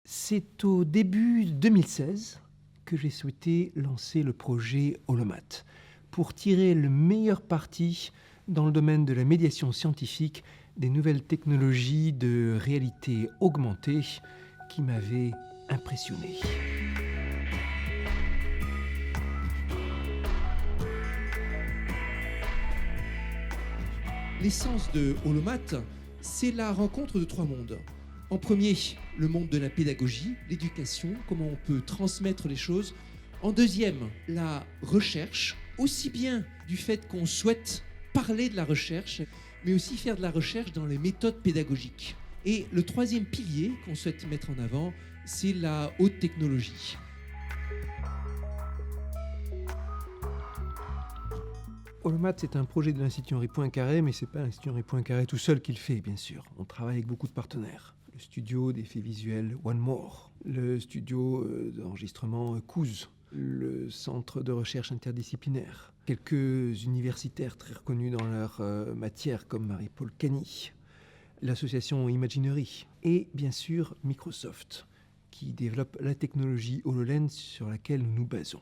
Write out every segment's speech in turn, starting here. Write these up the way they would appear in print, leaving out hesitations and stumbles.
C'est au début 2016 que j'ai souhaité lancer le projet Holomat pour tirer le meilleur parti dans le domaine de la médiation scientifique des nouvelles technologies de réalité augmentée qui m'avaient impressionné. L'essence de Holomat, c'est la rencontre de trois mondes. En premier, le monde de la pédagogie, l'éducation, comment on peut transmettre les choses. En deuxième, la recherche, aussi bien du fait qu'on souhaite parler de la recherche, mais aussi faire de la recherche dans les méthodes pédagogiques. Et le troisième pilier qu'on souhaite mettre en avant, c'est la haute technologie. Holomat, c'est un projet de l'Institut Henri Poincaré, mais ce n'est pas l'Institut Henri Poincaré tout seul qui le fait, bien sûr. On travaille avec beaucoup de partenaires. Le studio d'effets visuels One More, le studio d'enregistrement Kouz, le centre de recherche interdisciplinaire, quelques universitaires très reconnus dans leur matière comme Marie-Paul Cany, l'association Imaginery et bien sûr Microsoft qui développe la technologie HoloLens sur laquelle nous nous basons.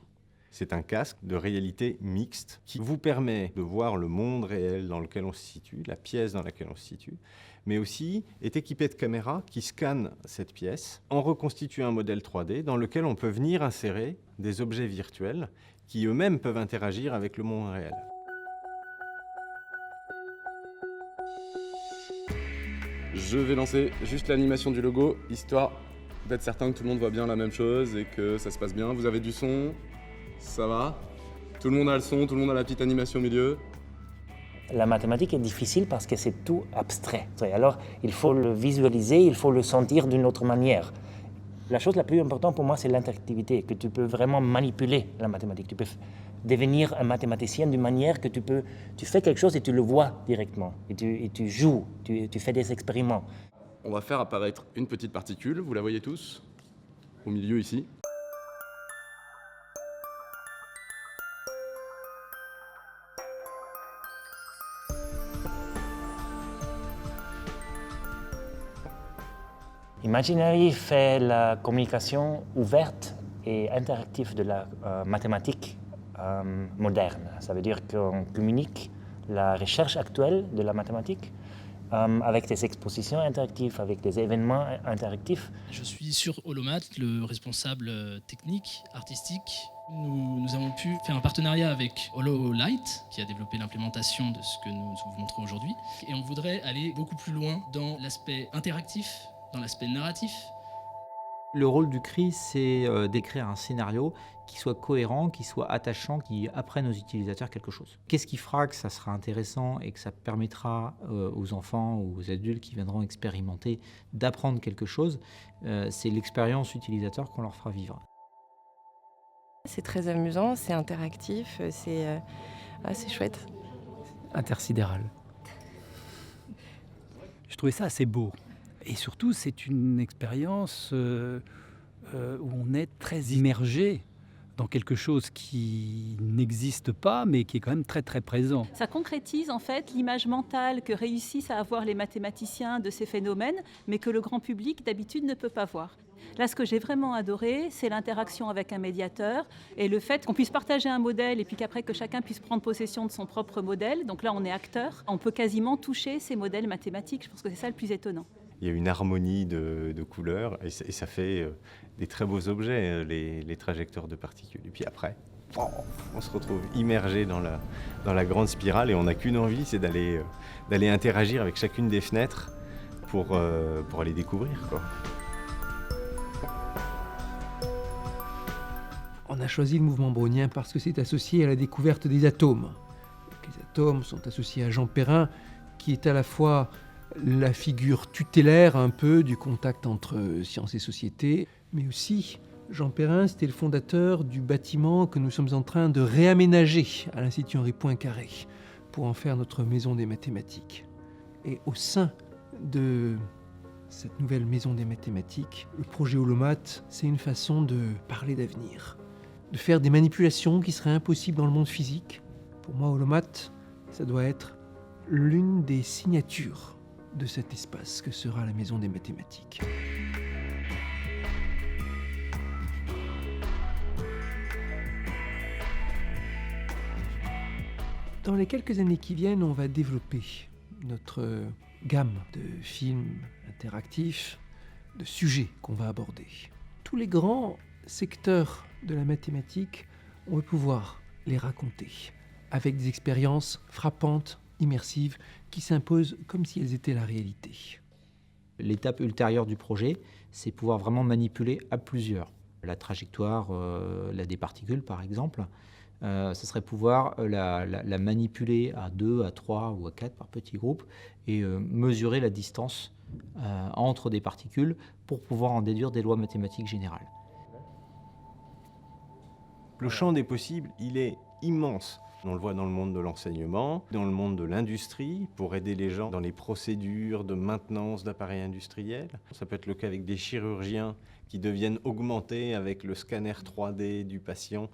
C'est un casque de réalité mixte qui vous permet de voir le monde réel dans lequel on se situe, la pièce dans laquelle on se situe, mais aussi est équipé de caméras qui scannent cette pièce, en reconstituent un modèle 3D dans lequel on peut venir insérer des objets virtuels qui eux-mêmes peuvent interagir avec le monde réel. Je vais lancer juste l'animation du logo, histoire d'être certain que tout le monde voit bien la même chose et que ça se passe bien. Vous avez du son ? Ça va? Tout le monde a le son, tout le monde a la petite animation au milieu. La mathématique est difficile parce que c'est tout abstrait. Alors, il faut le visualiser, il faut le sentir d'une autre manière. La chose la plus importante pour moi, c'est l'interactivité, que tu peux vraiment manipuler la mathématique. Tu peux devenir un mathématicien d'une manière que tu fais quelque chose et tu le vois directement. Et tu joues, tu fais des expériments. On va faire apparaître une petite particule, vous la voyez tous, au milieu ici. Imaginery fait la communication ouverte et interactive de la mathématique moderne. Ça veut dire qu'on communique la recherche actuelle de la mathématique avec des expositions interactives, avec des événements interactifs. Je suis sur Holomat, le responsable technique, artistique. Nous avons pu faire un partenariat avec HoloLight, qui a développé l'implémentation de ce que nous vous montrons aujourd'hui. Et on voudrait aller beaucoup plus loin dans l'aspect interactif, dans l'aspect narratif. Le rôle du CRI, c'est d'écrire un scénario qui soit cohérent, qui soit attachant, qui apprenne aux utilisateurs quelque chose. Qu'est-ce qui fera que ça sera intéressant et que ça permettra aux enfants ou aux adultes qui viendront expérimenter d'apprendre quelque chose? C'est l'expérience utilisateur qu'on leur fera vivre. C'est très amusant, c'est interactif, c'est chouette. Intersidéral. Je trouvais ça assez beau. Et surtout, c'est une expérience où on est très immergé dans quelque chose qui n'existe pas, mais qui est quand même très très présent. Ça concrétise en fait l'image mentale que réussissent à avoir les mathématiciens de ces phénomènes, mais que le grand public d'habitude ne peut pas voir. Là, ce que j'ai vraiment adoré, c'est l'interaction avec un médiateur et le fait qu'on puisse partager un modèle et puis qu'après que chacun puisse prendre possession de son propre modèle. Donc là, on est acteur. On peut quasiment toucher ces modèles mathématiques. Je pense que c'est ça le plus étonnant. Il y a une harmonie de couleurs et ça fait des très beaux objets, les trajectoires de particules. Et puis après, on se retrouve immergé dans la grande spirale et on n'a qu'une envie, c'est d'aller interagir avec chacune des fenêtres pour aller découvrir, quoi. On a choisi le mouvement brownien parce que c'est associé à la découverte des atomes. Les atomes sont associés à Jean Perrin, qui est à la fois la figure tutélaire un peu du contact entre science et société, mais aussi Jean Perrin, c'était le fondateur du bâtiment que nous sommes en train de réaménager à l'Institut Henri Poincaré pour en faire notre maison des mathématiques. Et au sein de cette nouvelle maison des mathématiques, le projet Holomat, c'est une façon de parler d'avenir, de faire des manipulations qui seraient impossibles dans le monde physique. Pour moi, Holomat, ça doit être l'une des signatures de cet espace que sera la maison des mathématiques. Dans les quelques années qui viennent, on va développer notre gamme de films interactifs, de sujets qu'on va aborder. Tous les grands secteurs de la mathématique, on va pouvoir les raconter avec des expériences frappantes, immersives, qui s'imposent comme si elles étaient la réalité. L'étape ultérieure du projet, c'est pouvoir vraiment manipuler à plusieurs. La trajectoire des particules, par exemple, ce serait pouvoir la manipuler à 2, à 3 ou à 4 par petits groupes et mesurer la distance entre des particules pour pouvoir en déduire des lois mathématiques générales. Le champ des possibles, il est immense. On le voit dans le monde de l'enseignement, dans le monde de l'industrie, pour aider les gens dans les procédures de maintenance d'appareils industriels. Ça peut être le cas avec des chirurgiens qui deviennent augmentés avec le scanner 3D du patient,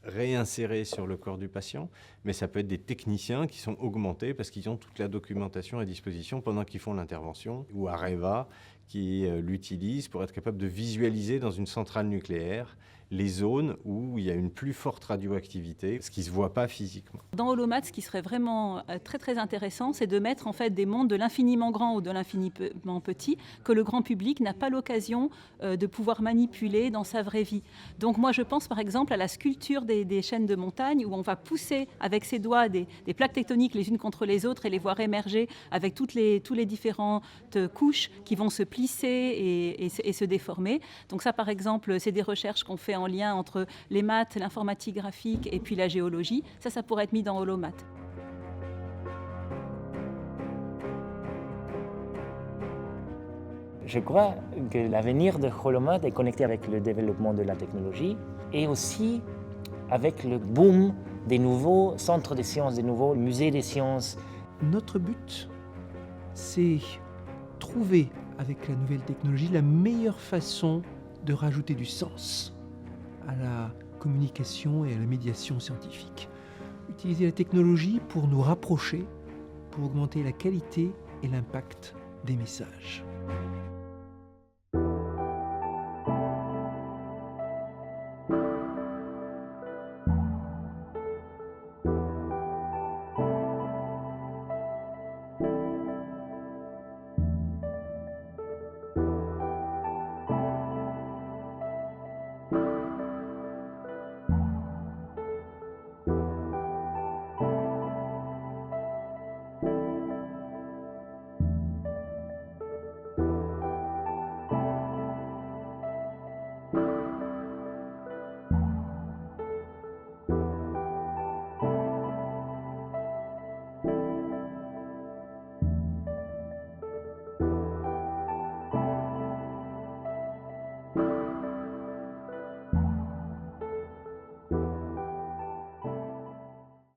réinséré sur le corps du patient. Mais ça peut être des techniciens qui sont augmentés parce qu'ils ont toute la documentation à disposition pendant qu'ils font l'intervention, ou Areva qui l'utilise pour être capable de visualiser dans une centrale nucléaire les zones où il y a une plus forte radioactivité, ce qui ne se voit pas physiquement. Dans Holomath, ce qui serait vraiment très très intéressant, c'est de mettre en fait des mondes de l'infiniment grand ou de l'infiniment petit que le grand public n'a pas l'occasion de pouvoir manipuler dans sa vraie vie. Donc moi je pense par exemple à la sculpture des chaînes de montagne où on va pousser avec ses doigts des plaques tectoniques les unes contre les autres et les voir émerger avec toutes les différentes couches qui vont se plisser et se déformer. Donc ça par exemple, c'est des recherches qu'on fait en lien entre les maths, l'informatique graphique et puis la géologie. Ça pourrait être mis dans Holomath. Je crois que l'avenir de Holomath est connecté avec le développement de la technologie et aussi avec le boom des nouveaux centres de sciences, des nouveaux musées des sciences. Notre but, c'est trouver avec la nouvelle technologie la meilleure façon de rajouter du sens à la communication et à la médiation scientifique. Utiliser la technologie pour nous rapprocher, pour augmenter la qualité et l'impact des messages.